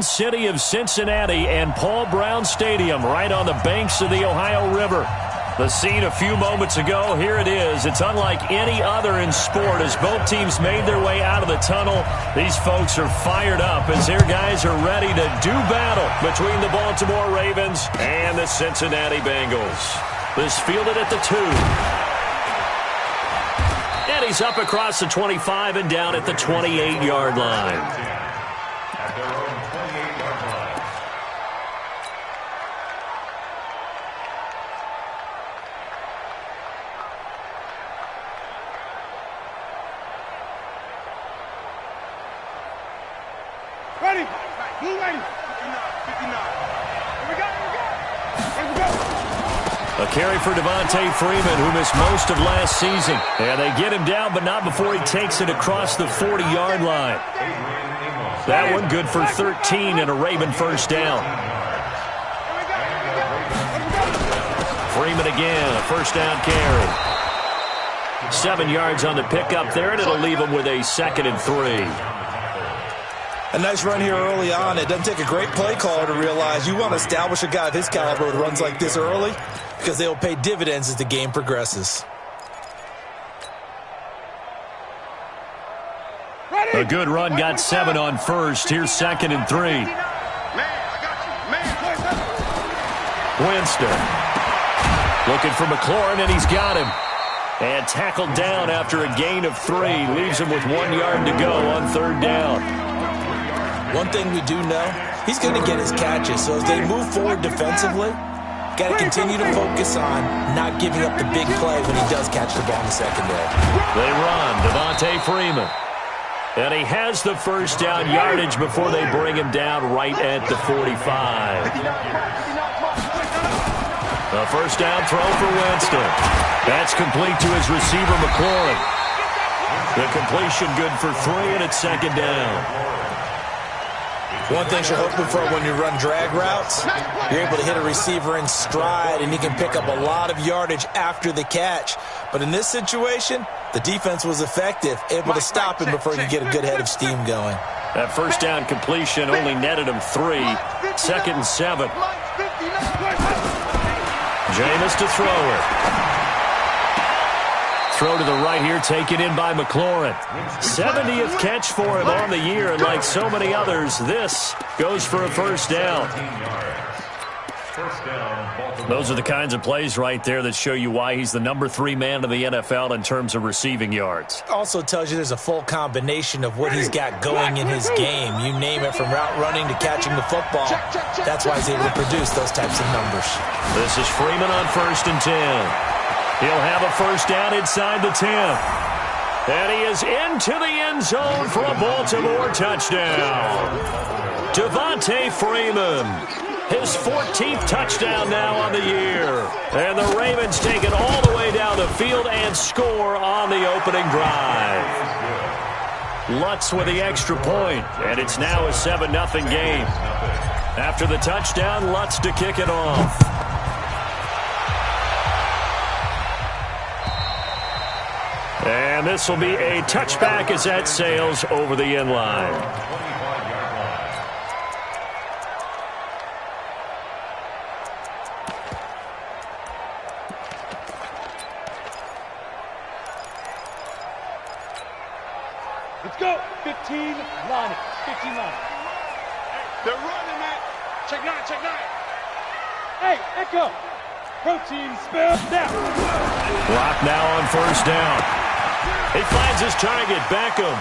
Queen City of Cincinnati and Paul Brown Stadium right on the banks of the Ohio River. The scene a few moments ago, here it is. It's unlike any other in sport as both teams made their way out of the tunnel. These folks are fired up as their guys are ready to do battle between the Baltimore Ravens and the Cincinnati Bengals. This fielded at the 2. And he's up across the 25 and down at the 28-yard line. Ready? Blue ready. 59. Here we go. A carry for Devontae Freeman, who missed most of last season. And they get him down, but not before he takes it across the 40-yard line. That one good for 13 and a Raven first down. Freeman again, a first down carry. 7 yards on the pickup there, and it'll leave him with a 2nd and 3. A nice run here early on. It doesn't take a great play caller to realize you want to establish a guy of his caliber with runs like this early because they'll pay dividends as the game progresses. A good run, got 7 on first. Here's 2nd and 3. Winston looking for McLaurin, and he's got him. And tackled down after a gain of 3. Leaves him with 1 yard to go on 3rd down. One thing we do know, he's going to get his catches. So as they move forward defensively, got to continue to focus on not giving up the big play when he does catch the ball in the secondary. They run, Devontae Freeman. And he has the first down yardage before they bring him down right at the 45. A first down throw for Winston. That's complete to his receiver, McLaurin. The completion good for 3, and it's 2nd down. One thing you're hoping for when you run drag routes, you're able to hit a receiver in stride, and he can pick up a lot of yardage after the catch. But in this situation, the defense was effective, able to stop him before he could get a good head of steam going. That first down completion only netted him 3. 2nd and 7. Jameis to throw it. Throw to the right here, taken in by McLaurin. 70th catch for him on the year, and like so many others, this goes for a first down. Those are the kinds of plays right there that show you why he's the number 3 man in the NFL in terms of receiving yards. Also tells you there's a full combination of what he's got going in his game. You name it, from route running to catching the football. That's why he's able to produce those types of numbers. This is Freeman on 1st and 10. He'll have a first down inside the 10. And he is into the end zone for a Baltimore touchdown. Devontae Freeman, his 14th touchdown now on the year. And the Ravens take it all the way down the field and score on the opening drive. Lutz with the extra point, and it's now a 7-0 game. After the touchdown, Lutz to kick it off. And this will be a touchback as that sails over the end line. Let's go. 15 line. 15 line. They're running that. Check 9, check 9. Hey, Echo. Protein spill down. Block now on first down. He finds his target, Beckham.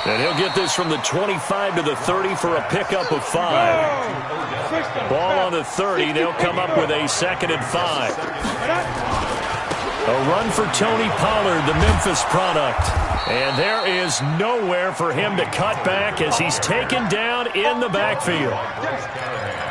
And he'll get this from the 25 to the 30 for a pickup of 5. Ball on the 30. They'll come up with a 2nd and 5. A run for Tony Pollard, the Memphis product. And there is nowhere for him to cut back as he's taken down in the backfield.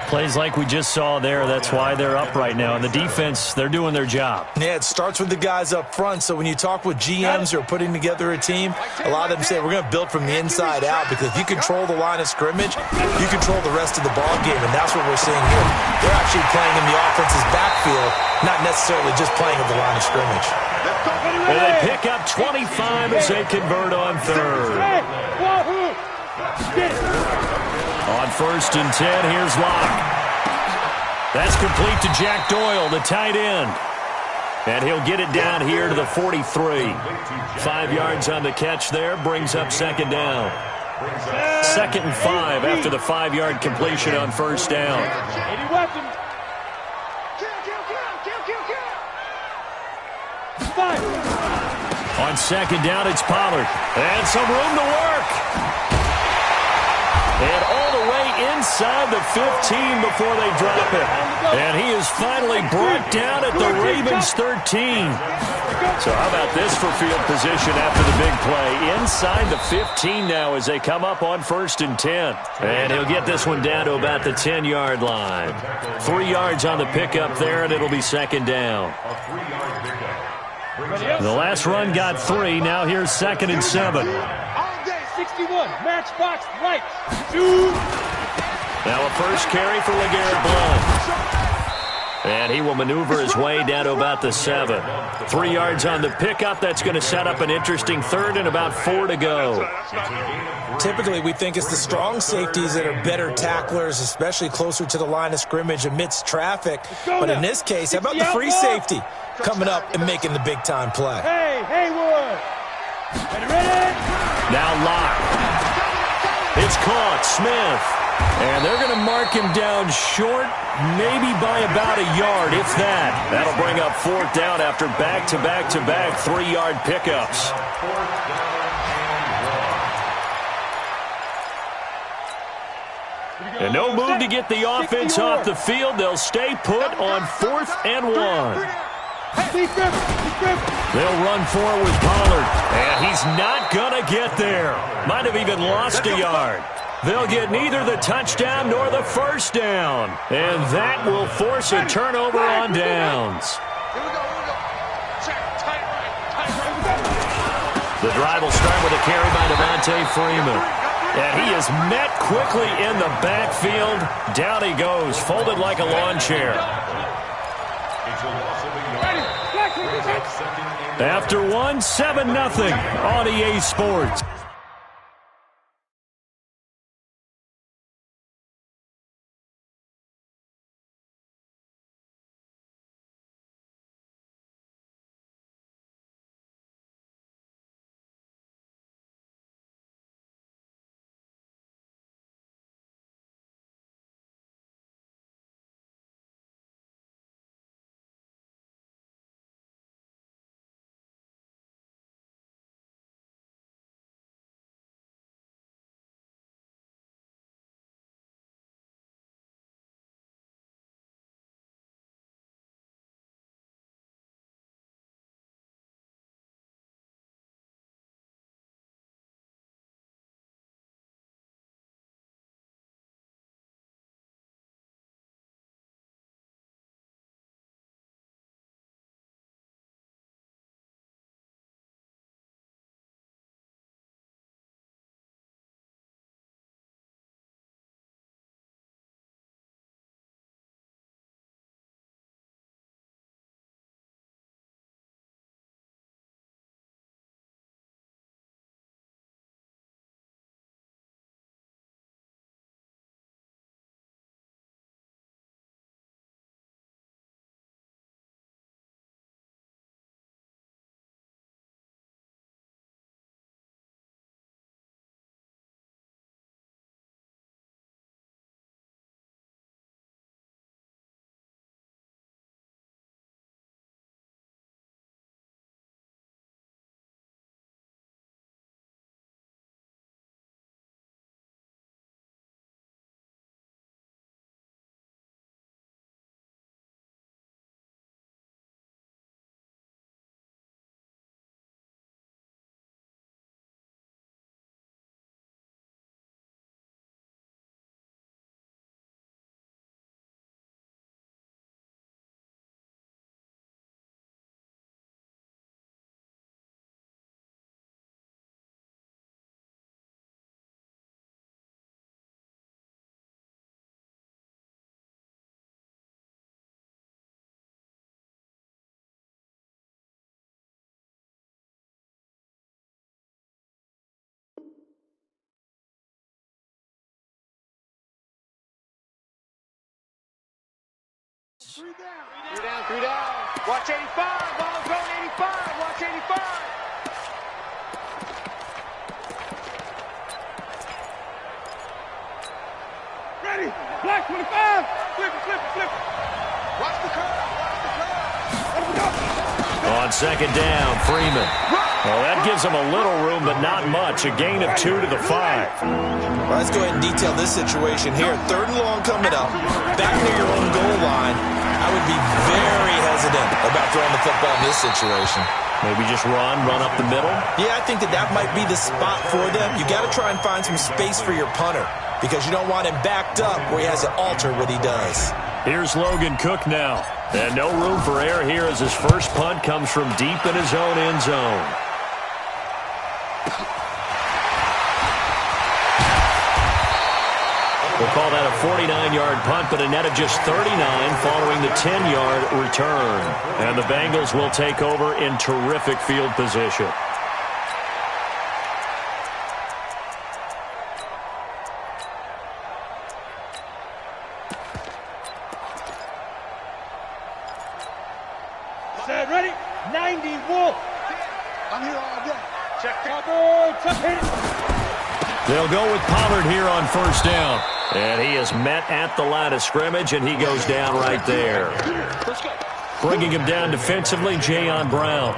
Plays like we just saw there, that's why they're up right now. And the defense, they're doing their job. Yeah, it starts with the guys up front. So when you talk with GMs who are putting together a team, a lot of them say we're going to build from the inside out, because if you control the line of scrimmage, you control the rest of the ball game, and that's what we're seeing here. They're actually playing in the offense's backfield, not necessarily just playing at the line of scrimmage. And they pick up 25 as they convert on 3rd. On 1st and 10, here's Locke. That's complete to Jack Doyle, the tight end. And he'll get it down here to the 43. 5 yards on the catch there, brings up 2nd down. 2nd and 5 after the 5-yard completion on 1st down. On 2nd down, it's Pollard. And some room to work. And all the way inside the 15 before they drop it. And he is finally brought down at the Ravens 13. So how about this for field position after the big play? Inside the 15 now as they come up on 1st and 10. And he'll get this one down to about the 10-yard line. 3 yards on the pickup there, and it'll be 2nd down. The last run got 3. Now here's 2nd and 7. 61, matchbox right. Now a first carry for LeGarrette Blount. And he will maneuver his way down to about the 7. 3 yards on the pickup. That's going to set up an interesting 3rd and about 4 to go. Typically, we think it's the strong safeties that are better tacklers, especially closer to the line of scrimmage amidst traffic. But in this case, how about the free safety coming up and making the big-time play? Hey, Haywood. Ready? Now Locke. It's caught. Smith. And they're going to mark him down short, maybe by about a yard, if that. That'll bring up 4th down after back-to-back-to-back 3-yard pickups. And no move to get the offense off the field. They'll stay put on 4th and 1. They'll run forward with Pollard. And he's not going to get there. Might have even lost a yard. They'll get neither the touchdown nor the 1st down. And that will force a turnover on downs. The drive will start with a carry by Devontae Freeman. And he is met quickly in the backfield. Down he goes, folded like a lawn chair. After 1, 7-0 on EA Sports. Bengals. 3 down, 3 down. Watch 85. Ball going 85. Watch 85. Ready. Black 25. Flip it, flip it, flip it. Watch the curve. Watch the curve. Let him go. On second down, Freeman. Well, that gives them a little room, but not much. A gain of 2 to the 5. Well, let's go ahead and detail this situation here. 3rd and long coming up. Back near your own goal line. I would be very hesitant about throwing the football in this situation. Maybe just run up the middle? Yeah, I think that might be the spot for them. You got to try and find some space for your punter because you don't want him backed up where he has to alter what he does. Here's Logan Cook now. And no room for error here as his first punt comes from deep in his own end zone. We'll call that a 49-yard punt, but a net of just 39 following the 10-yard return. And the Bengals will take over in terrific field position. Set, ready? 90 Wolf. I'm here all day. Check cover. Check it. They'll go with Pollard here on first down. And he is met at the line of scrimmage, and he goes down right there. Bringing him down defensively, Jayon Brown.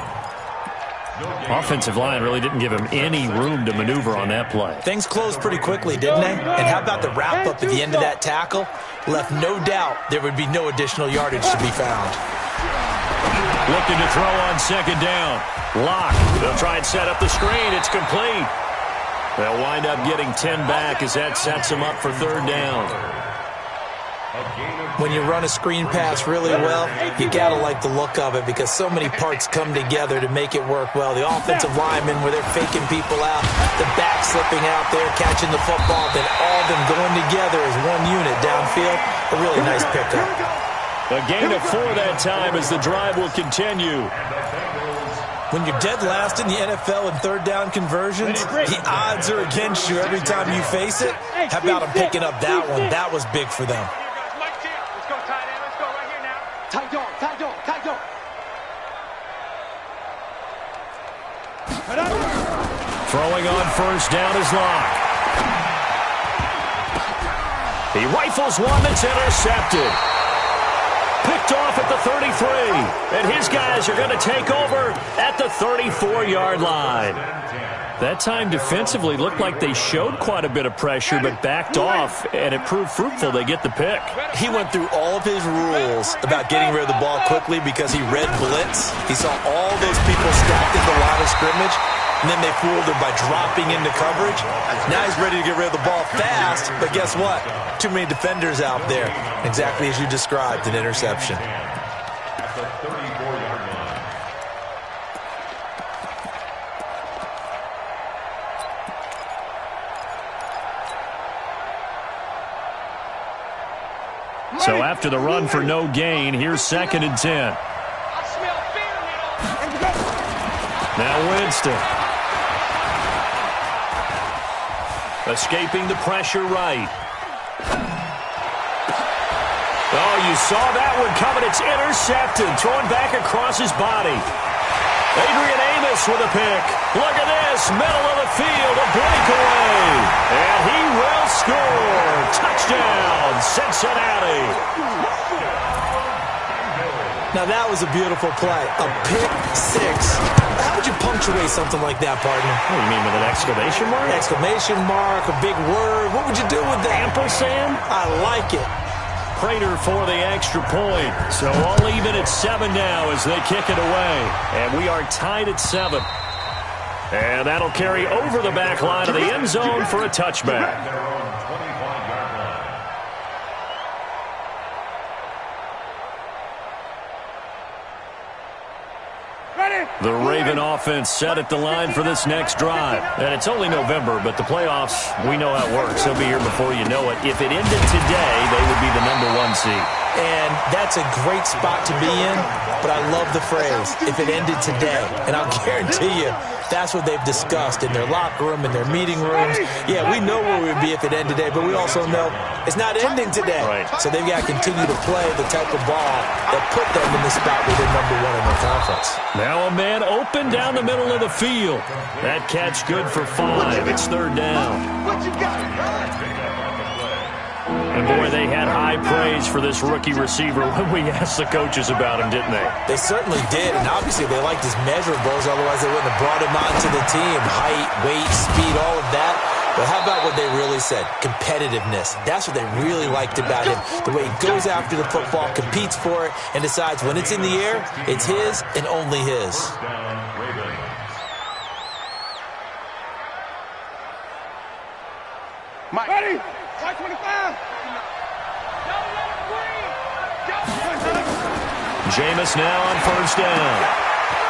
Offensive line really didn't give him any room to maneuver on that play. Things closed pretty quickly, didn't they? And how about the wrap-up at the end of that tackle? Left no doubt there would be no additional yardage to be found. Looking to throw on second down. Lock. They'll try and set up the screen. It's complete. They'll wind up getting 10 back as that sets them up for 3rd down. When you run a screen pass really well, you got to like the look of it because so many parts come together to make it work well. The offensive linemen where they're faking people out, the back slipping out there, catching the football, then all of them going together as one unit downfield. A really nice pickup. A gain of 4 that time as the drive will continue. When you're dead last in the NFL in 3rd down conversions, the odds are against you every time you face it. How about them picking up that one? That was big for them. Let's go, tight end. Let's go right here now. Tight dog, tight dog, tight dog. Throwing on first down is Lock. He rifles one that's intercepted. Picked off at the 33. And his guys are going to take over at the 34-yard line. That time defensively looked like they showed quite a bit of pressure but backed off, and it proved fruitful. They get the pick. He went through all of his rules about getting rid of the ball quickly because he read blitz. He saw all those people stacked at the line of scrimmage, and then they fooled him by dropping into coverage. Now he's ready to get rid of the ball fast, but guess what? Too many defenders out there. Exactly as you described, an interception. So after the run for no gain, here's 2nd and 10. Now Winston. Escaping the pressure right. Oh, you saw that one coming. It's intercepted. Throwing back across his body. Adrian Amos with a pick. Look at this. Middle of the field. A breakaway. And he will score. Touchdown, Cincinnati. Now that was a beautiful play. A pick six. How would you punctuate something like that, partner? What do you mean, with an exclamation mark? Exclamation mark, a big word. What would you do with that? Ampersand? I like it. Prater for the extra point. So all even at 7 now as they kick it away. And we are tied at 7. And that'll carry over the back line of the end zone for a touchback. The Raven offense set at the line for this next drive. And it's only November, but the playoffs, we know how it works. They'll be here before you know it. If it ended today, they would be the #1 seed. And that's a great spot to be in, but I love the phrase, if it ended today. And I'll guarantee you, that's what they've discussed in their locker room, in their meeting rooms. Yeah, we know where we'd be if it ended today, but we also know it's not ending today. Right. So they've got to continue to play the type of ball that put them in the spot where they're number one in their conference. Now a man open down the middle of the field. That catch good for 5. It's third down. What you got, And boy, they had high praise for this rookie receiver when we asked the coaches about him, didn't they? They certainly did, and obviously they liked his measurables, otherwise they wouldn't have brought him onto the team. Height, weight, speed, all of that. But how about what they really said? Competitiveness. That's what they really liked about him. The way he goes after the football, competes for it, and decides when it's in the air, it's his and only his. Mike. Ready? 525. Jameis now on first down.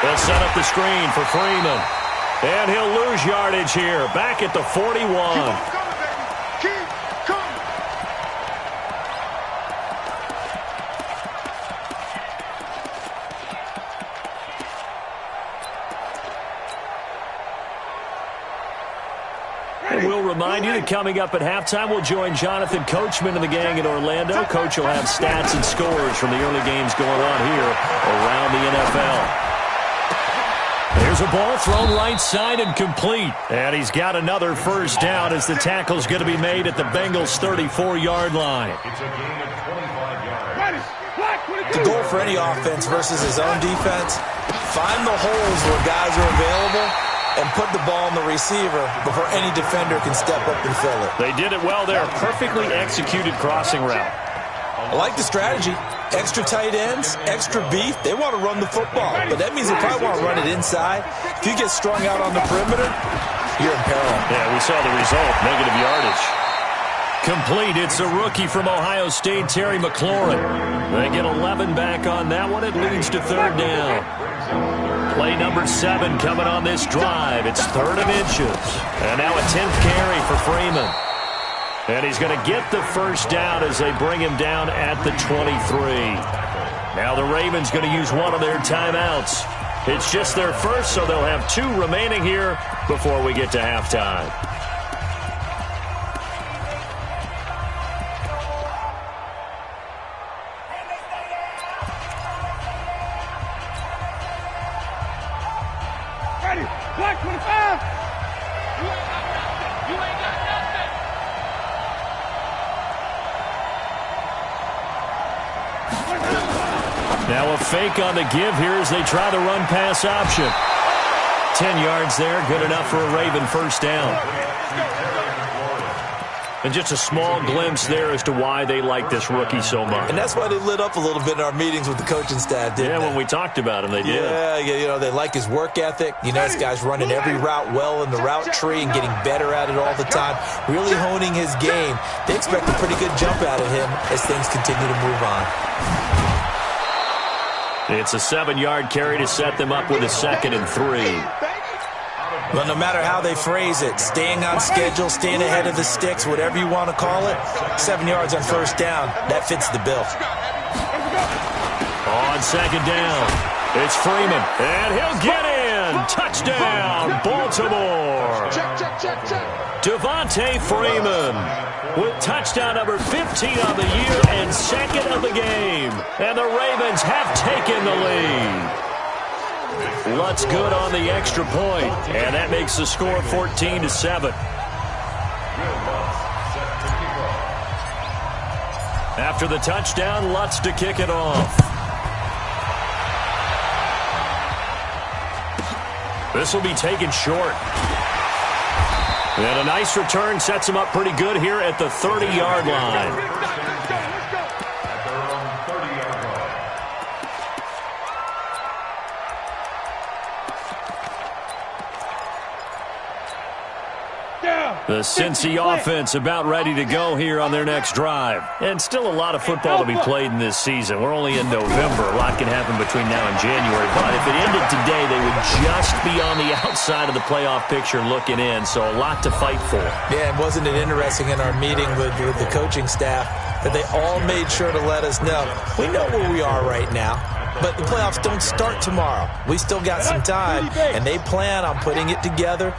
They'll set up the screen for Freeman. And he'll lose yardage here. Back at the 41. Keep coming. And we'll remind you that coming up at halftime, we'll join Jonathan Coachman and the gang in Orlando. Coach will have stats and scores from the early games going on here around the NFL. There's a ball thrown right side and complete. And he's got another first down as the tackle's going to be made at the Bengals' 34-yard line. The goal for any offense versus his own defense, find the holes where guys are available and put the ball on the receiver before any defender can step up and fill it. They did it well there. Perfectly executed crossing route. I like the strategy. Extra tight ends, extra beef. They want to run the football, but that means they probably want to run it inside. If you get strung out on the perimeter, you're in peril. Yeah, we saw the result. Negative yardage. Complete. It's a rookie from Ohio State, Terry McLaurin. They get 11 back on that one. It leads to third down. Play number 7 coming on this drive. It's 3rd and inches. And now a 10th carry for Freeman. And he's going to get the first down as they bring him down at the 23. Now the Ravens going to use one of their timeouts. It's just their first, so they'll have 2 remaining here before we get to halftime. Ready? Black 25. You ain't got nothing. You ain't got nothing. Now a fake on the give here as they try the run-pass option. 10 yards there, good enough for a Raven first down. And just a small glimpse there as to why they like this rookie so much. And that's why they lit up a little bit in our meetings with the coaching staff, didn't they? When we talked about him, they did. Yeah, you know, they like his work ethic. You know, this guy's running every route well in the route tree and getting better at it all the time, really honing his game. They expect a pretty good jump out of him as things continue to move on. It's a 7-yard carry to set them up with a 2nd and 3. Well, no matter how they phrase it, staying on schedule, staying ahead of the sticks, whatever you want to call it, 7 yards on first down, that fits the bill. On 2nd down, it's Freeman, and he'll get in. Touchdown, Baltimore. Devontae Freeman with touchdown number 15 on the year and 2nd of the game. And the Ravens have taken the lead. Lutz good on the extra point, and that makes the score 14-7. After the touchdown, Lutz to kick it off. This will be taken short. And a nice return sets him up pretty good here at the 30-yard line. Down. The Cincy offense about ready to go here on their next drive. And still a lot of football to be played in this season. We're only in November. A lot can happen between now and January. But if it ended today, they would just be on the outside of the playoff picture looking in. So a lot to fight for. Yeah, and wasn't it interesting in our meeting with the coaching staff that they all made sure to let us know, we know where we are right now, but the playoffs don't start tomorrow. We still got some time, and they plan on putting it together,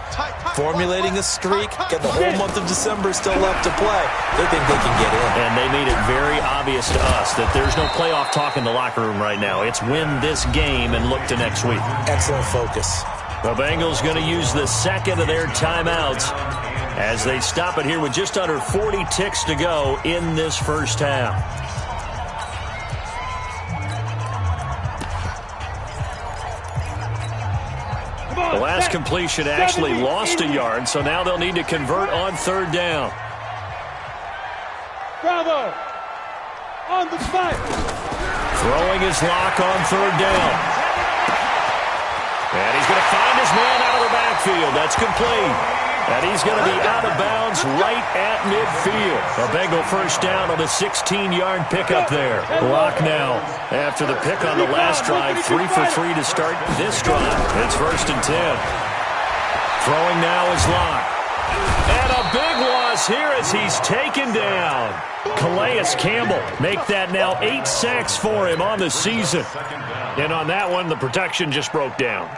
formulating a streak, got the whole month of December still left to play. They think they can get in. And they made it very obvious to us that there's no playoff talk in the locker room right now. It's win this game and look to next week. Excellent focus. The Bengals going to use the second of their timeouts as they stop it here with just under 40 ticks to go in this first half. The last completion actually lost a yard, so now they'll need to convert on third down. Bravo! On the spike! Throwing his lock on third down. And he's going to find his man out of the backfield. That's complete. And he's going to be out of bounds right at midfield. A Bengal first down on the 16-yard pickup there. Lock now after the pick on the last drive. 3 for 3 to start this drive. It's first and 10. Throwing now is Lock. And a big loss here as he's taken down. Calais Campbell make that now 8 sacks for him on the season. And on that one, the protection just broke down.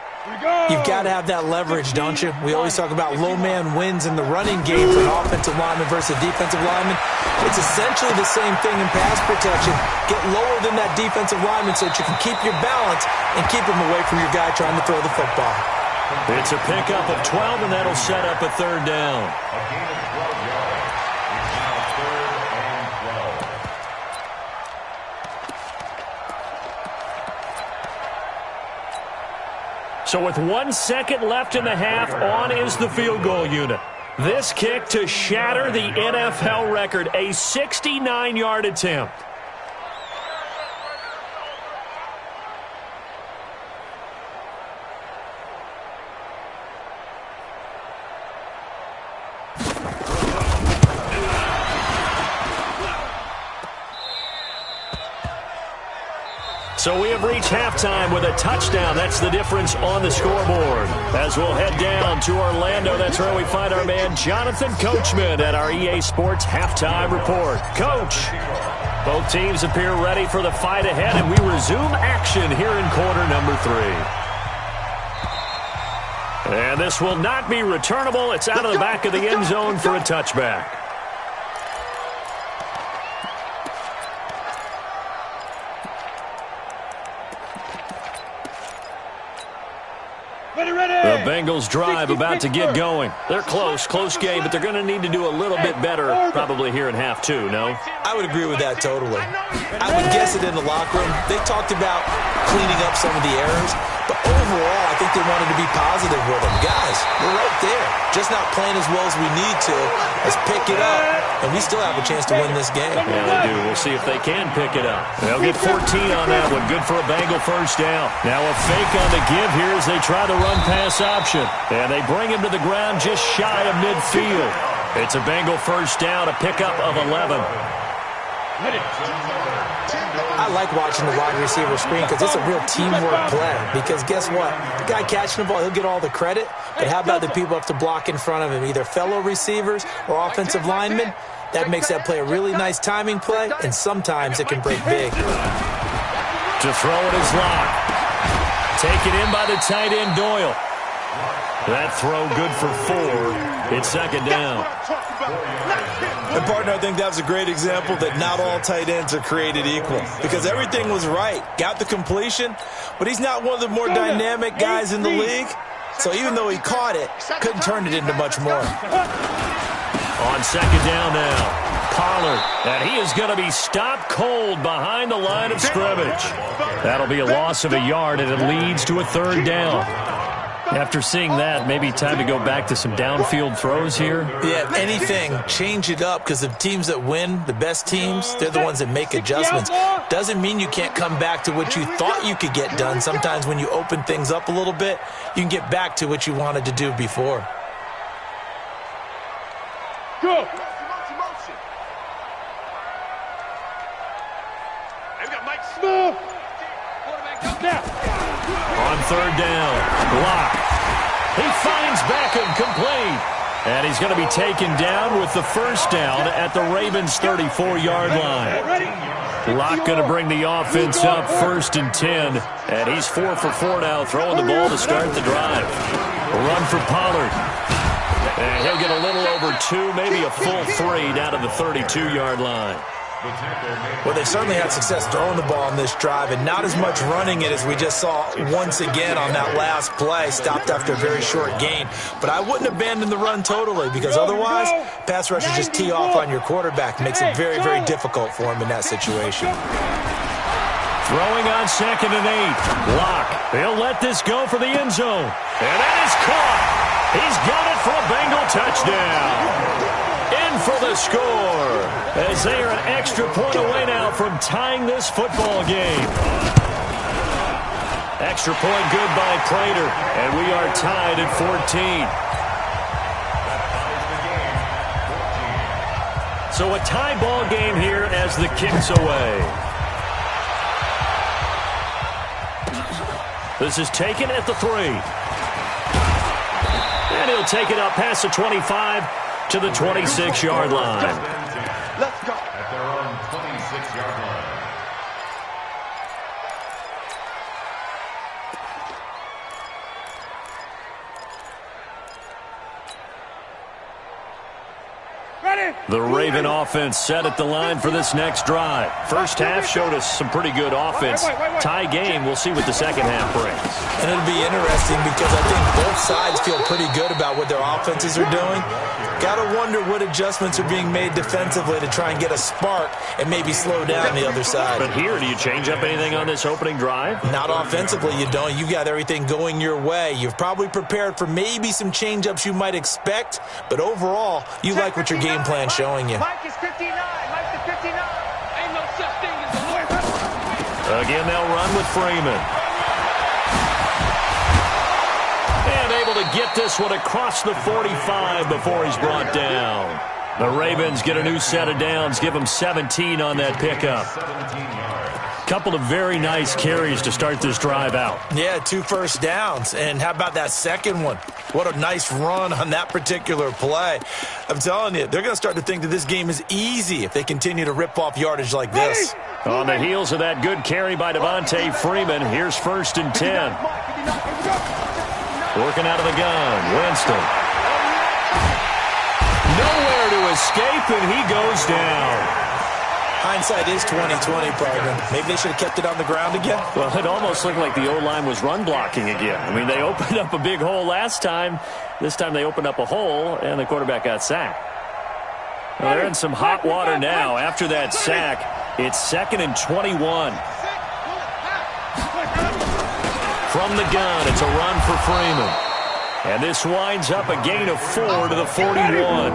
You've got to have that leverage, don't you? We always talk about low man wins in the running game for an offensive lineman versus a defensive lineman. It's essentially the same thing in pass protection. Get lower than that defensive lineman so that you can keep your balance and keep him away from your guy trying to throw the football. It's a pickup of 12, and that'll set up a third down. So with 1 second left in the half, on is the field goal unit. This kick to shatter the NFL record, a 69-yard attempt. So we have reached halftime with a touchdown. That's the difference on the scoreboard. As we'll head down to Orlando, that's where we find our man Jonathan Coachman at our EA Sports Halftime Report. Coach, both teams appear ready for the fight ahead, and we resume action here in quarter number 3. And this will not be returnable. It's out of the back of the end zone for a touchback. The Bengals drive about to get going. They're close game, but they're going to need to do a little bit better probably here in half 2, no? I would agree with that totally. I would guess it in the locker room. They talked about cleaning up some of the errors, but overall, I think they wanted to be positive with them. Guys, we're right there. Just not playing as well as we need to. Let's pick it up, and we still have a chance to win this game. Yeah, they do. We'll see if they can pick it up. They'll get 14 on that one. Good for a Bengal first down. Now a fake on the give here as they try the run-pass option. And they bring him to the ground just shy of midfield. It's a Bengal first down, a pickup of 11. I like watching the wide receiver screen because it's a real teamwork play. Because guess what? The guy catching the ball, he'll get all the credit. But how about the people up to block in front of him, either fellow receivers or offensive linemen? That makes that play a really nice timing play, and sometimes it can break big. To throw it is Lock. Taken in by the tight end, Doyle. That throw good for 4. It's second down. And, partner, I think that was a great example that not all tight ends are created equal because everything was right. Got the completion, but he's not one of the more dynamic guys in the league. So even though he caught it, couldn't turn it into much more. On second down now, Pollard, and he is going to be stopped cold behind the line of scrimmage. That'll be a loss of a yard, and it leads to a third down. After seeing that, maybe time to go back to some downfield throws here. Yeah, anything, change it up because the teams that win, the best teams, they're the ones that make adjustments. Doesn't mean you can't come back to what you thought you could get done. Sometimes when you open things up a little bit, you can get back to what you wanted to do before. Go. Smooth. Snap. On third down, block. He finds Beckham complete. And he's going to be taken down with the first down at the Ravens' 34-yard line. Locke going to bring the offense up 1st and 10. And he's 4 for 4 now, throwing the ball to start the drive. A run for Pollard. And he'll get a little over 2, maybe a full 3 down to the 32-yard line. Well, they certainly had success throwing the ball on this drive, and not as much running it as we just saw once again on that last play. Stopped after a very short gain. But I wouldn't abandon the run totally, because otherwise, pass rushers just tee off on your quarterback. Makes it very, very difficult for him in that situation. Throwing on 2nd and 8. Locke. He'll let this go for the end zone. And that is caught. He's got it for a Bengal touchdown. In for the score, as they are an extra point away now from tying this football game. Extra point good by Prater, and we are tied at 14. So a tie ball game here as the kick's away. This is taken at the 3. And he'll take it up past the 25 to the 26-yard line. Let's go. At their own 26-yard line. The Raven offense set at the line for this next drive. First half showed us some pretty good offense. Tie game, we'll see what the second half brings. And it'll be interesting because I think both sides feel pretty good about what their offenses are doing. Got to wonder what adjustments are being made defensively to try and get a spark and maybe slow down the other side. But here, do you change up anything on this opening drive? Not offensively, you don't. You've got everything going your way. You've probably prepared for maybe some change-ups you might expect, but overall, you like what your game plan's showing you. Mike is 59. Mike is 59. Ain't no such thing as a lawyer. Again, they'll run with Freeman. And able to get this one across the 45 before he's brought down. The Ravens get a new set of downs, give them 17 on that pickup. Couple of very nice carries to start this drive out. Yeah, 2 first downs. And how about that second one? What a nice run on that particular play. I'm telling you, they're going to start to think that this game is easy if they continue to rip off yardage like this. On the heels of that good carry by Devontae Freeman, here's 1st and 10. Working out of the gun, Winston. Nowhere to escape, and he goes down. Hindsight is 20/20, partner. Maybe they should have kept it on the ground again. Well, it almost looked like the O-line was run blocking again. I mean, they opened up a big hole last time. This time they opened up a hole, and the quarterback got sacked. Well, they're in some hot water now. After that sack, it's 2nd and 21. From the gun, it's a run for Freeman. And this winds up a gain of 4 to the 41.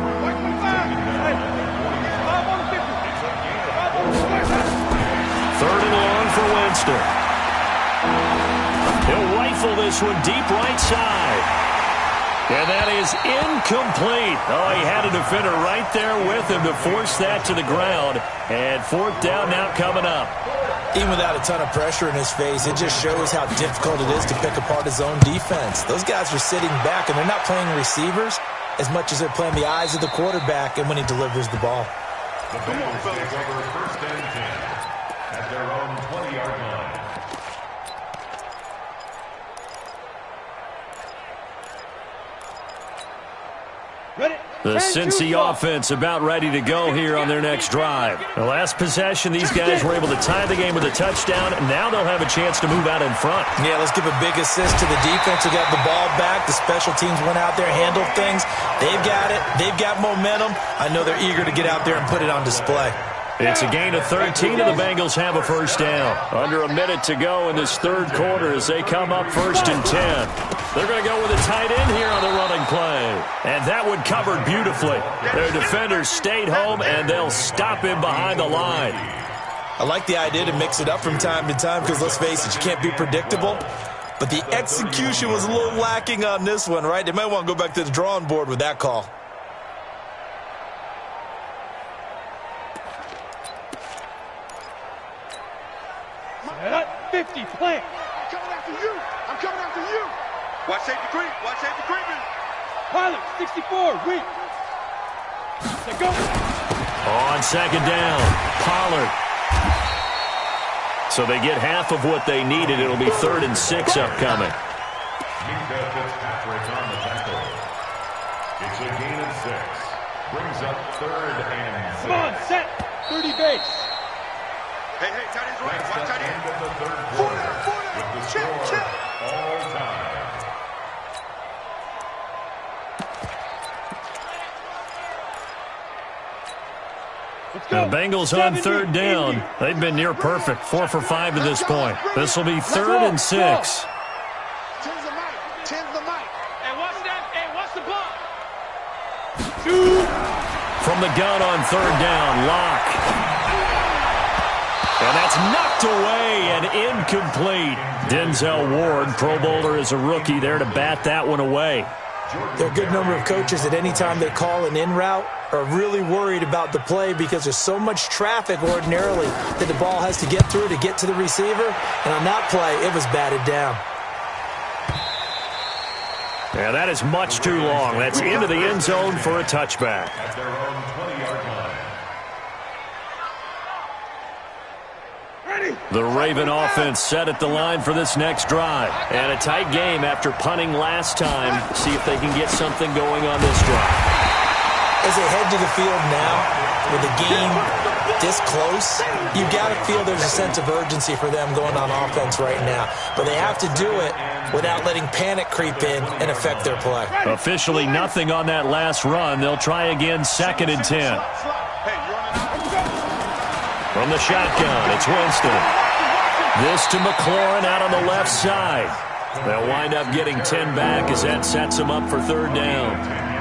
3rd and long for Winston. He'll rifle this one deep right side. And that is incomplete. Oh, he had a defender right there with him to force that to the ground. And 4th down now coming up. Even without a ton of pressure in his face, it just shows how difficult it is to pick apart his own defense. Those guys are sitting back, and they're not playing receivers as much as they're playing the eyes of the quarterback and when he delivers the ball. The Bengals take over 1st and 10 at their own 20-yard line. The Cincy offense about ready to go here on their next drive. The last possession, these guys were able to tie the game with a touchdown, and now they'll have a chance to move out in front. Yeah, let's give a big assist to the defense who got the ball back. The special teams went out there, handled things. They've got it. They've got momentum. I know they're eager to get out there and put it on display. It's a gain of 13, and the Bengals have a 1st down. Under a minute to go in this 3rd quarter as they come up 1st and 10. They're going to go with a tight end here on the running play. And that one covered beautifully. Their defenders stayed home, and they'll stop him behind the line. I like the idea to mix it up from time to time because, let's face it, you can't be predictable. But the execution was a little lacking on this one, right? They might want to go back to the drawing board with that call. At 50, plant. I'm coming after you. I'm coming after you. Watch safety creep. Watch safety creeping. Pilot, 64, weak. Let go. On second down, Pollard. So they get half of what they needed. It'll be 3rd and 6 upcoming. Fitzpatrick on the tackle. It's a gain of 6. Brings up 3rd and 6. Come on, set. 30 base. Hey, tight end's right. Watch tight end. End of the third Quarter. quarter. With the score all time. The Bengals on 3rd down. They've been near perfect, 4 for 5 to this point. This will be 3rd and 6. Tens the mic. Hey, watch that. Hey, watch the block. From the gun on 3rd down, Locke. And that's knocked away and incomplete. Denzel Ward, Pro Bowler as a rookie, there to bat that one away. There are a good number of coaches at any time they call an in route are really worried about the play because there's so much traffic ordinarily that the ball has to get through to get to the receiver. And on that play, it was batted down. Yeah, that is much too long. That's into the end zone for a touchback. At their own 20-yard line. The Raven offense set at the line for this next drive. And a tight game after punting last time. See if they can get something going on this drive. As they head to the field now, with the game this close, you've got to feel there's a sense of urgency for them going on offense right now. But they have to do it without letting panic creep in and affect their play. Officially nothing on that last run. They'll try again 2nd and 10. From the shotgun, it's Winston. This to McLaurin out on the left side. They'll wind up getting 10 back as that sets them up for 3rd down.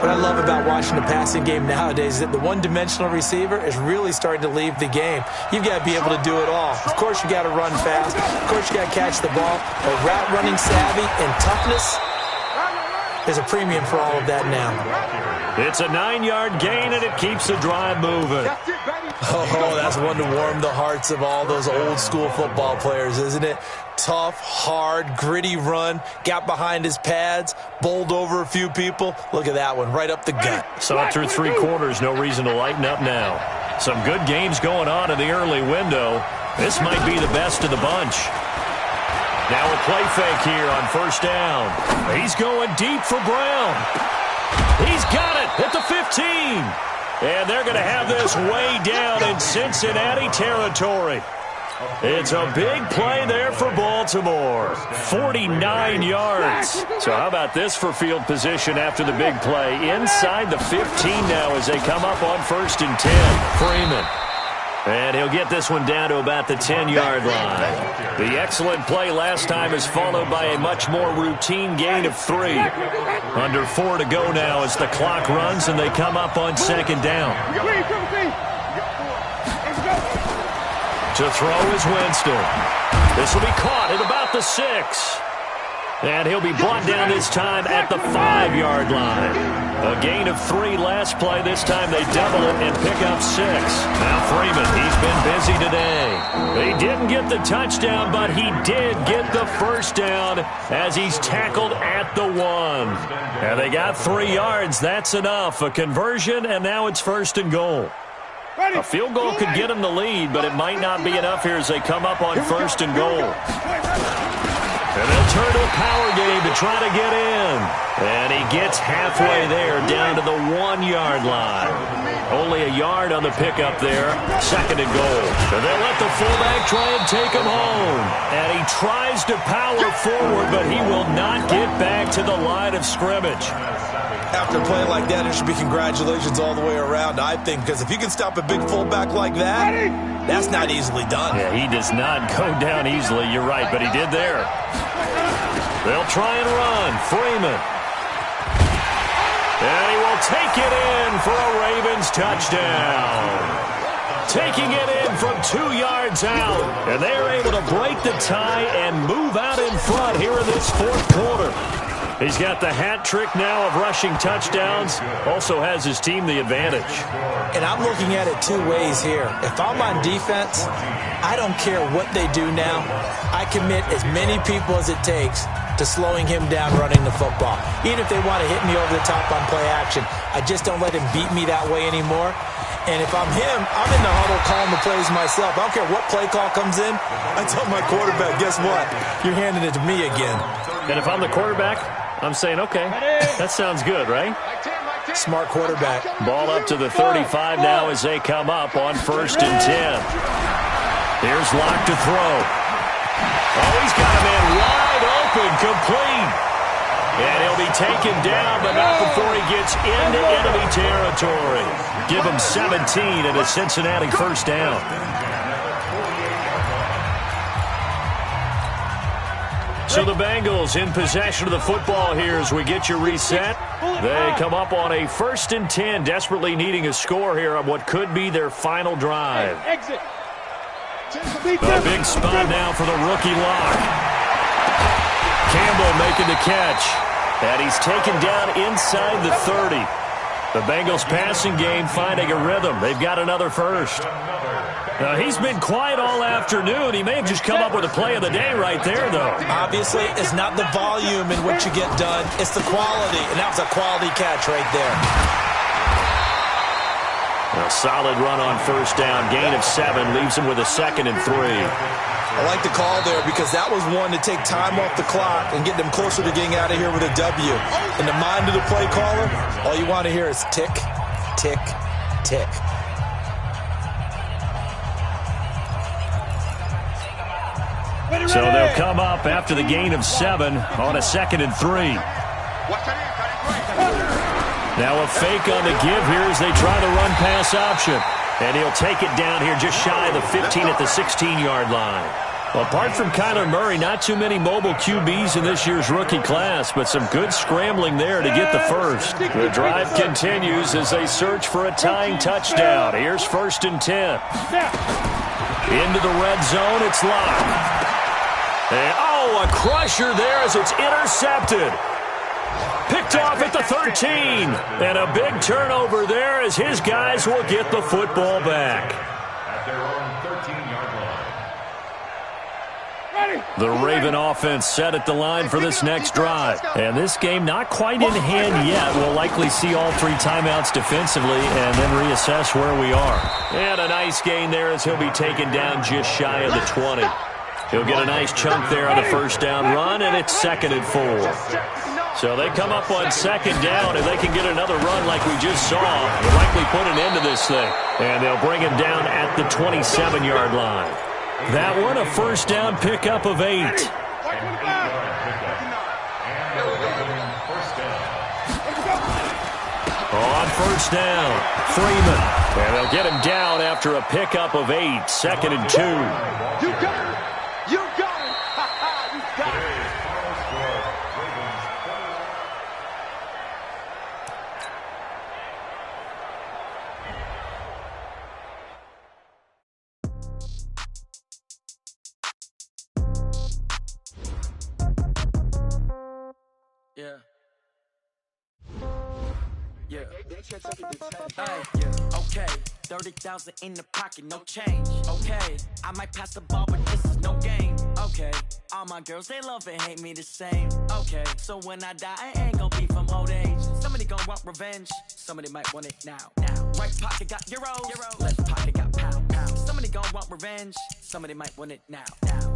What I love about watching the passing game nowadays is that the one-dimensional receiver is really starting to leave the game. You've got to be able to do it all. Of course, you got to run fast. Of course, you got to catch the ball. But route running savvy and toughness, there's a premium for all of that now. It's a 9-yard gain, and it keeps the drive moving. Oh, that's one to warm the hearts of all those old-school football players, isn't it? Tough, hard, gritty run, got behind his pads, bowled over a few people. Look at that one, right up the gut. Saw it through 3 quarters, no reason to lighten up now. Some good games going on in the early window. This might be the best of the bunch. Now a play fake here on 1st down. He's going deep for Brown. He's got it at the 15. And they're going to have this way down in Cincinnati territory. It's a big play there for Baltimore. 49 yards. So how about this for field position after the big play? Inside the 15 now as they come up on 1st and 10. Freeman. And he'll get this one down to about the 10-yard line. The excellent play last time is followed by a much more routine gain of 3. Under 4 to go now as the clock runs and they come up on 2nd down. To throw is Winston. This will be caught at about the 6. And he'll be brought down this time at the 5-yard line. A gain of 3 last play. This time they double it and pick up 6. Now Freeman, he's been busy today. They didn't get the touchdown, but he did get the 1st down as he's tackled at the 1. And they got 3 yards. That's enough. A conversion, and now it's 1st and goal. A field goal could get them the lead, but it might not be enough here as they come up on 1st and goal. And they'll turn to a power game to try to get in. And he gets halfway there down to the 1-yard line. Only a yard on the pickup there. 2nd and goal. And they'll let the fullback try and take him home. And he tries to power forward, but he will not get back to the line of scrimmage. After a play like that, it should be congratulations all the way around, I think, because if you can stop a big fullback like that, that's not easily done. Yeah, he does not go down easily. You're right, but he did there. They'll try and run. Freeman. And he will take it in for a Ravens touchdown. Taking it in from 2 yards out. And they're able to break the tie and move out in front here in this 4th quarter. He's got the hat trick now of rushing touchdowns. Also has his team the advantage. And I'm looking at it two ways here. If I'm on defense, I don't care what they do now. I commit as many people as it takes to slowing him down running the football. Even if they want to hit me over the top on play action, I just don't let him beat me that way anymore. And if I'm him, I'm in the huddle calling the plays myself. I don't care what play call comes in. I tell my quarterback, guess what? You're handing it to me again. And if I'm the quarterback, I'm saying, okay, that sounds good, right? Smart quarterback. Ball up to the 35 now as they come up on 1st and 10. Here's Locke to throw. Oh, he's got a man wide open, complete. And he'll be taken down, but not before he gets into enemy territory. Give him 17 and a Cincinnati first down. So the Bengals in possession of the football here as we get you reset. They come up on a 1st and 10, desperately needing a score here on what could be their final drive. Exit. A big spot now for the rookie Locke. Campbell making the catch. And he's taken down inside the 30. The Bengals passing game finding a rhythm. They've got another first. He's been quiet all afternoon. He may have just come up with a play of the day right there, though. Obviously, it's not the volume in what you get done. It's the quality, and that was a quality catch right there. A solid run on 1st down. Gain of 7 leaves him with a 2nd and 3. I like the call there because that was one to take time off the clock and get them closer to getting out of here with a W. In the mind of the play caller, all you want to hear is tick, tick, tick. So they'll come up after the gain of 7 on a 2nd and 3. Now a fake on the give here as they try the run-pass option. And he'll take it down here just shy of the 15 at the 16-yard line. Well, apart from Kyler Murray, not too many mobile QBs in this year's rookie class, but some good scrambling there to get the first. The drive continues as they search for a tying touchdown. Here's 1st and 10. Into the red zone, it's Locke. And, oh, a crusher there as it's intercepted. Picked off at the 13. And a big turnover there as his guys will get the football back. At their own 13-yard line. The Raven offense set at the line for this next drive. And this game not quite in hand yet. We'll likely see all 3 timeouts defensively and then reassess where we are. And a nice gain there as he'll be taken down just shy of the 20. He'll get a nice chunk there on the 1st down run, and it's 2nd and 4. So they come up on 2nd down, and they can get another run like we just saw. They'll likely put an end to this thing. And they'll bring him down at the 27-yard line. That one, a 1st down pickup of 8. On 1st down, Freeman. And they'll get him down after a pickup of 8, 2nd and 2. You got it. You got it. You got it. Yeah. Okay, 30,000 in the pocket, no change. Okay, I might pass the ball, but this is no game. Okay, all my girls, they love and hate me the same. Okay, so when I die, I ain't gonna be from old age. Somebody gonna want revenge, somebody might want it now. Right pocket got euros, left pocket got pounds. Somebody gonna want revenge, somebody might want it now.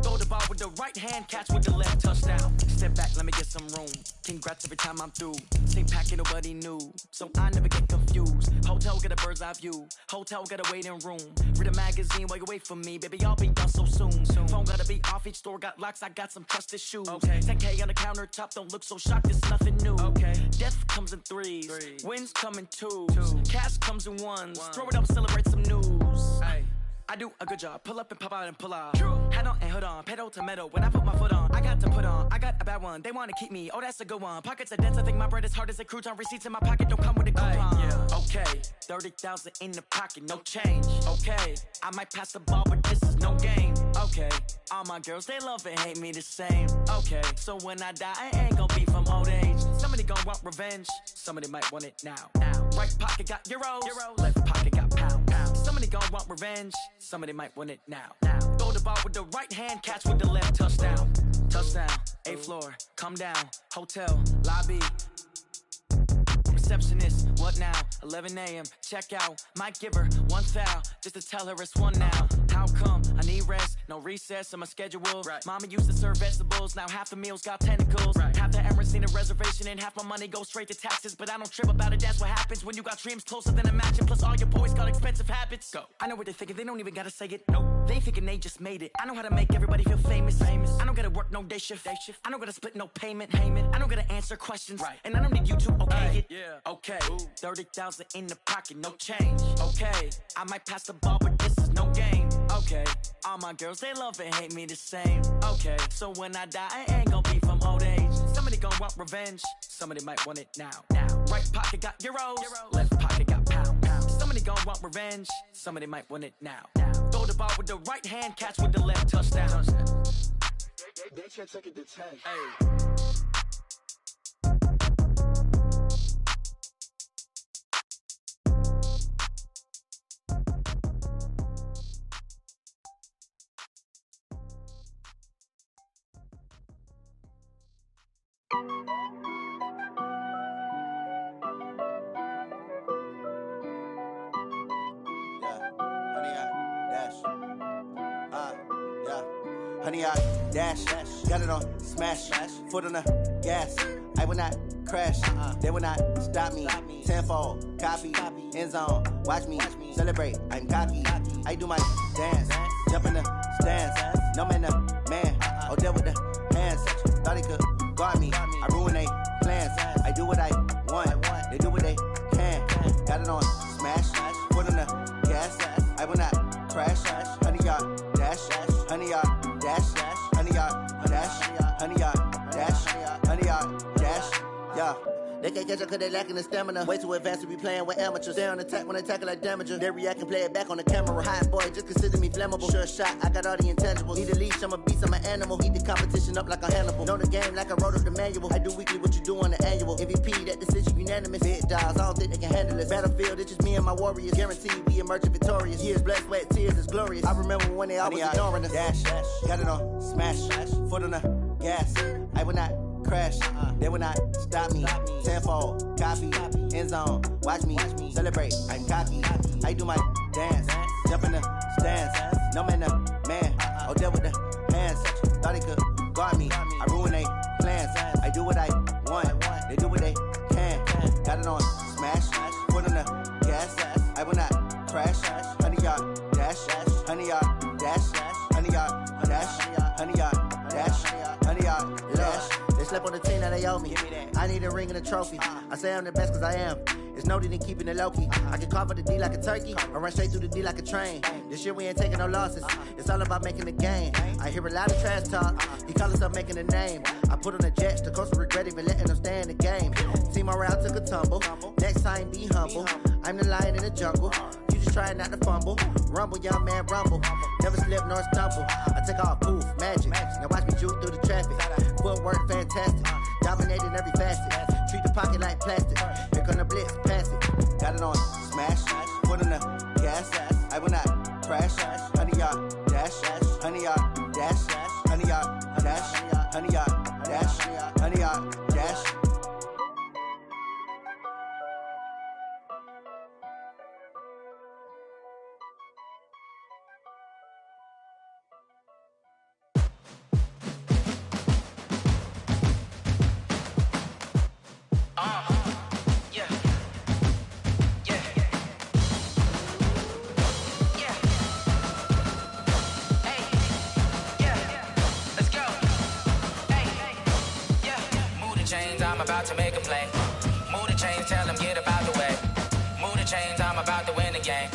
Throw the ball with the right hand, catch with the left, touchdown. Step back, let me get some room. Congrats every time I'm through. Same packet, nobody knew, so I never get confused. Hotel, get a bird's eye view. Hotel, got a waiting room. Read a magazine while you wait for me. Baby, I'll be done so soon. Phone gotta be off, each store got locks. I got some trusted shoes. Okay. 10K on the countertop, don't look so shocked, it's nothing new. Okay. Death comes in threes. Wins come in twos. Cash comes in ones. Throw it up, celebrate some news. Ay. I do a good job. Pull up and pop out and pull out. Head on and hood on. Pedal to metal. When I put my foot on, I got to put on. I got a bad one. They want to keep me. Oh, that's a good one. Pockets are dense. I think my bread is hard as a crouton. Receipts in my pocket don't come with a coupon. Okay. 30,000 in the pocket. No change. Okay. I might pass the ball, but this is no game. Okay, all my girls, they love and hate me the same. Okay, so when I die, I ain't gonna be from old age. Somebody gonna want revenge, somebody might want it now. Right pocket got euros, left pocket got pounds. Somebody gonna want revenge, somebody might want it now. Throw the ball with the right hand, catch with the left, touchdown. Touchdown, 8th floor, come down, hotel, lobby. Receptionist, what now? 11 a.m. check out. Might give her one foul just to tell her it's one now. How come? I need rest, no recess in my schedule. Right. Mama used to serve vegetables, now half the meals got tentacles. Right. Half the Emirates need a reservation and half my money goes straight to taxes. But I don't trip about it, that's what happens when you got dreams closer than a match. And plus all your boys got expensive habits. Go. I know what they're thinking, they don't even gotta say it. Nope. They thinking they just made it. I know how to make everybody feel famous. I don't gotta work no day shift. I don't gotta split no payment. I don't gotta answer questions. Right. And I don't need you to okay it. Yeah. Okay, 30,000 in the pocket, no change. Okay, I might pass the ball, but this is no game. Okay, all my girls, they love and hate me the same. Okay, so when I die, I ain't gonna be from old age. Somebody gonna want revenge, somebody might want it now. Right pocket got euros, left pocket got pounds. Somebody gonna want revenge, somebody might want it now. Throw the ball with the right hand, catch with the left, touchdown. They can't take it to 10. Hey. Honey, I dash, got it on smash, foot on the gas. I will not crash, they will not stop me. Tenfold, copy, end zone, watch me celebrate. I'm cocky, I do my dance, jump in the stands. No man, the man, oh, there with the hands. Thought he could guard me, I ruin they plans. I do what I want, they do what they can. Got it on smash, foot on the gas. I will not crash, honey, y'all dash, honey, y'all dash, honey, y'all dash, honey, y'all dash, honey, y'all dash, yeah. They can't catch up cause they lacking the stamina. Way too advanced to be playing with amateurs. They on attack when they tackle like damager. They react and play it back on the camera. Hot boy, just consider me flammable. Sure shot, I got all the intangibles. Need a leash, I'm a beast, I'm an animal. Heat the competition up like a Hannibal. Know the game like I wrote up the manual. I do weekly what you do on the annual. MVP, that decision unanimous. Big dogs, I don't think they can handle it. Battlefield, it's just me and my warriors. Guaranteed we emerging victorious. Years, blood, sweat, tears, it's glorious. I remember when they always ignoring us. Dash, got it on smash, foot on the gas. I will not crash, they will not stop me. Tenfold, copy, end zone, watch me celebrate. I'm cocky, I do my dance, jump in the stands. No man, the man, oh, there with the hands. Thought he could guard me, I ruin they plans. I do what I want, they do what they can. Got it on smash, foot on the gas. I will not crash, honey, y'all dash, honey, y'all dash, honey, y'all dash, honey, y'all dash, honey, y'all dash. They slept on the team that they owe me. I need a ring and a trophy. I say I'm the best cause I am. It's no need in keeping it low-key. I can carve up the D like a turkey or run straight through the D like a train. This year we ain't taking no losses. It's all about making the game. I hear a lot of trash talk. He call himself making a name. I put on the Jets. The coach will regret even letting them stay in the game. Team around took a tumble. Next time be humble. I'm the lion in the jungle. You just trying not to fumble. Rumble, young man, rumble. Never slip nor stumble. I take off, poof, magic. Now watch me juke through the traffic. Footwork fantastic. Dominating every facet. Treat the pocket like plastic. Here come the blitz, pass it. Got it on smash, foot on the gas. I will not crash. Honey, y'all dash, honey, y'all dash, honey, y'all dash, honey, y'all dash, honey, y'all dash. I'm about to make a play. Move the chains, tell them get about the way. Move the chains, I'm about to win the game.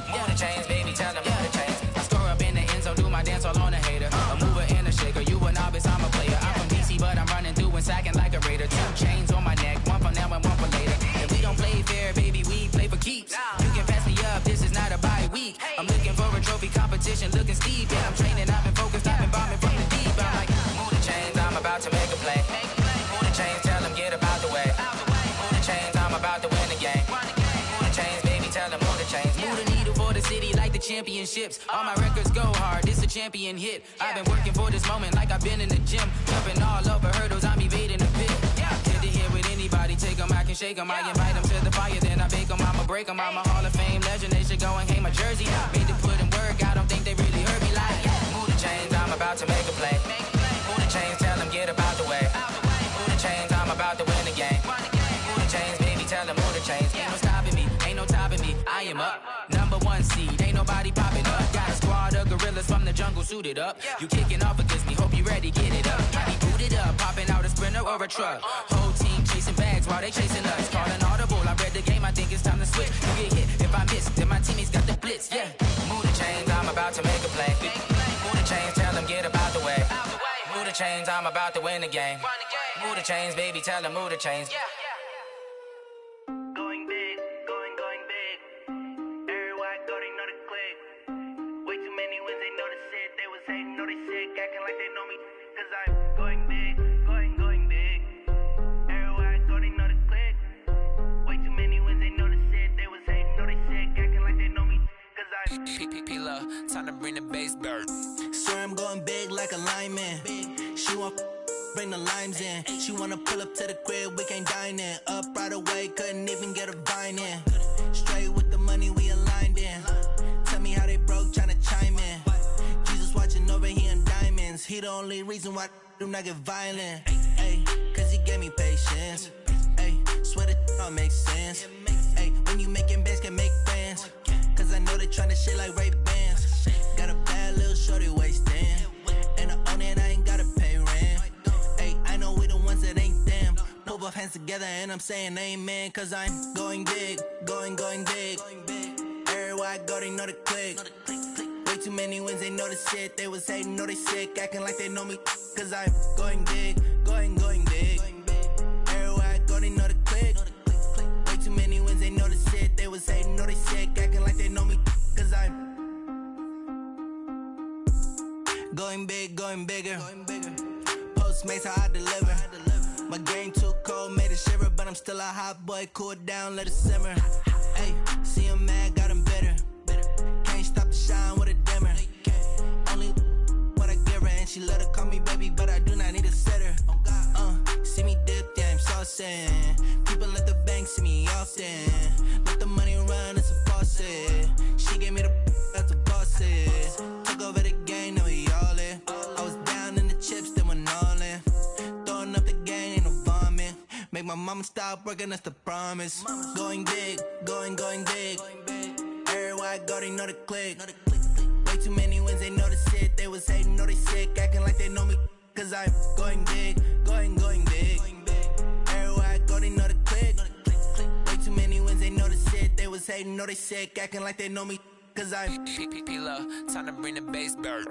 Move the chains, baby, tell them move the chains. I score up in the end zone, do my dance all on a hater. A mover and a shaker, you a novice, I'm a player. I'm from DC, but I'm running through and sacking like a raider. 2 chains on my neck, one for now and one for later. And we don't play fair, baby, we play for keeps. You can pass me up, this is not a bye week. I'm looking for a trophy competition, looking steep. Yeah, I'm training, I'm championships. All my records go hard, this a champion hit. I've been working for this moment like I've been in the gym. Jumping all over hurdles, I'm evading the pit. Get to here with anybody, take them, I can shake them. I invite them to the fire, then I bake them, I'ma break them. I'm a Hall of Fame legend, they should go and hang my jersey. Made to put in work, I don't think they really heard me like, move the chains, I'm about to make a play. Move the chains, tell them get about the way. Move the chains, I'm about to win the game. Move the chains, baby, tell them move the chains. Ain't no stopping me, ain't no topping me, I am up. #1 seed, ain't nobody popping up. Got a squad of gorillas from the jungle suited up. You kicking off against me, hope you ready, get it up. Got me booted up, popping out a Sprinter or a truck. Whole team chasing bags while they chasing us. Calling audible, I read the game, I think it's time to switch. You get hit, if I miss, then my teammates got the blitz, yeah. Move the chains, I'm about to make a play. Move the chains, tell them get about the way. Move the chains, I'm about to win the game. Move the chains, baby, tell them move the chains. Going big, going big. Everywhere I go, they know the click. Way too many wins, they know the shit. They was hating, know they sick, acting like they know me. Cause I'm going big, going big. Everywhere I go, they know the click. Way too many wins, they know the shit. They was hating, know they sick, acting like they know me. Cause I'm P-P-P-Love, time to bring the bass bird. Swear I'm going big like a lineman. She want bring the limes in. She wanna pull up to the crib, we can't dine in. Up right away, couldn't even get a vine in. Straight with the money, we aligned in. Tell me how they broke, tryna chime in. Jesus watching over here in diamonds. He the only reason why I do not get violent. Ay, cause he gave me patience. Ay, swear that all makes sense. Ay, when you making bands, can make friends. Cause I know they tryna shit like Ray-Bans. Got a bad little shorty wasting. And I own it, I ain't gotta pay rent. Ay, I know we the ones that ain't them. Put both hands together and I'm saying amen. Cause I'm going big, going big. Everywhere I go, they know the click. Way too many wins, they know the shit. They was hating, know they sick, acting like they know me. Cause I'm going big, going big. Everywhere I go, they know the click. Way too many wins, they know the shit. They was hating, know they sick, acting like they know me. Cause I'm going big, going bigger. Postmates, how I deliver. My game too cold, made it shiver. But I'm still a hot boy, cool down, let it simmer. Hey, see him mad, got him bitter. Can't stop the shine with a dimmer. Only what I give her, and she let her call me baby, but I do not need a sitter. See me dip, yeah, I'm saucing. People at the bank see me often. Let the money run, it's a faucet. She gave me the that's a bosses. Took over the game, now we all in. I was down in the chips, then went all in. Throwing up the game, ain't no vomit. Make my mama stop working, that's the promise. Going big, going big. Everywhere I go, they know the click. Way too many wins, they know the shit. They was hating, know they sick, acting like they know me. Cause I'm going big, going big. Everywhere I go, they know the click. Way too many wins, they know the shit. They was hating, know they sick, acting like they know me. Cause I'm P-P-P-Love, time to bring the bass bird.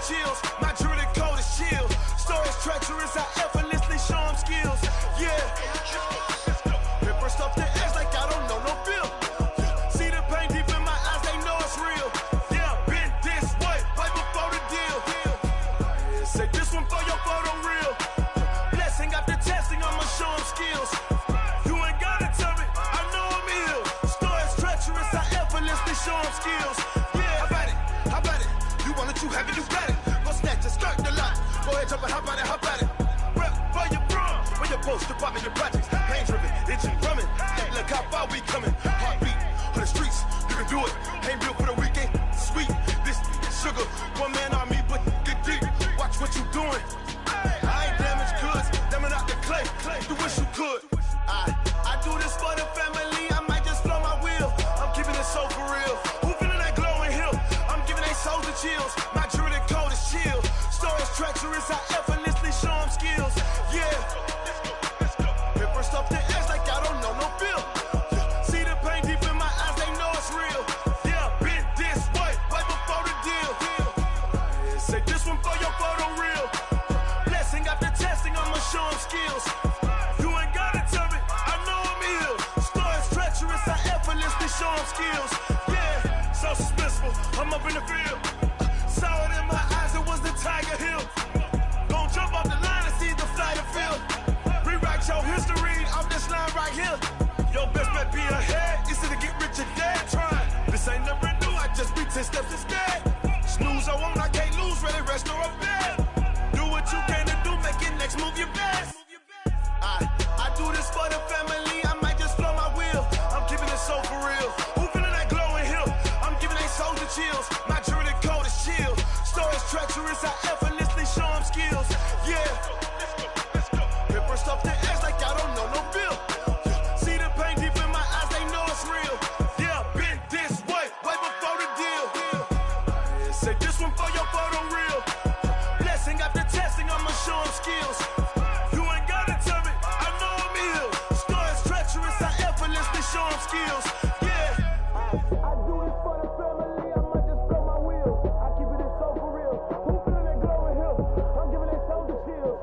Chills, my jewelry code is chill. Stories treacherous, I effortlessly show them skills. Yeah, paper stuff to act like I don't know no bill. See the pain deep in my eyes, they know it's real. Yeah, been this way, right before the deal. Say this one for your photo reel. Blessing after testing, I'ma show them skills. You ain't gotta tell me, I know I'm ill. Stories treacherous, I effortlessly show them skills. Yeah, how about it? How about it? You want it, you have it, you got it. Go snatch it, start the lot. Go ahead, jump it, hop on it, hop on it. Rep for your bro, for your post, to pop in your projects. Pain driven, itching, drumming. Hey, look how far we coming. Heartbeat on the streets, you can do it. Ain't built for the weekend, sweet. This sugar, one man army, but get deep. Watch what you doing. I ain't damaged goods, damn it out the clay. You wish you could. I do this for the family. I might just blow my wheel. I'm keeping it so for real. Who feeling that glowing hill? I'm giving they souls the chills. My jewelry code is chill. Stories treacherous, I just be 10 steps instead. Snooze, I won't, I can't lose, ready, rest or a bed. Do what you can to do, make it next move your best. I do this for the family, I might just flow my wheel. I'm keeping it so for real. Who feeling that glowing hill? I'm giving they soldier chills. My jewelry coat is chill. Stories treacherous, I effortlessly show them skills. Yeah. Ripper stuff the edge like I don't know no bill. See the pain deep in my eyes, they know it's real. Yeah, been this way before the deal. Say this one for your photo reel. Blessing after testing, I'ma show them skills. You ain't gotta tell me, I know I'm ill. Stories treacherous, I effortlessly show them skills. Yeah. I do this for the family, I might just blow my wheel. I keep it so for real. Who feeling that glowing hill? I'm giving they soldier chills.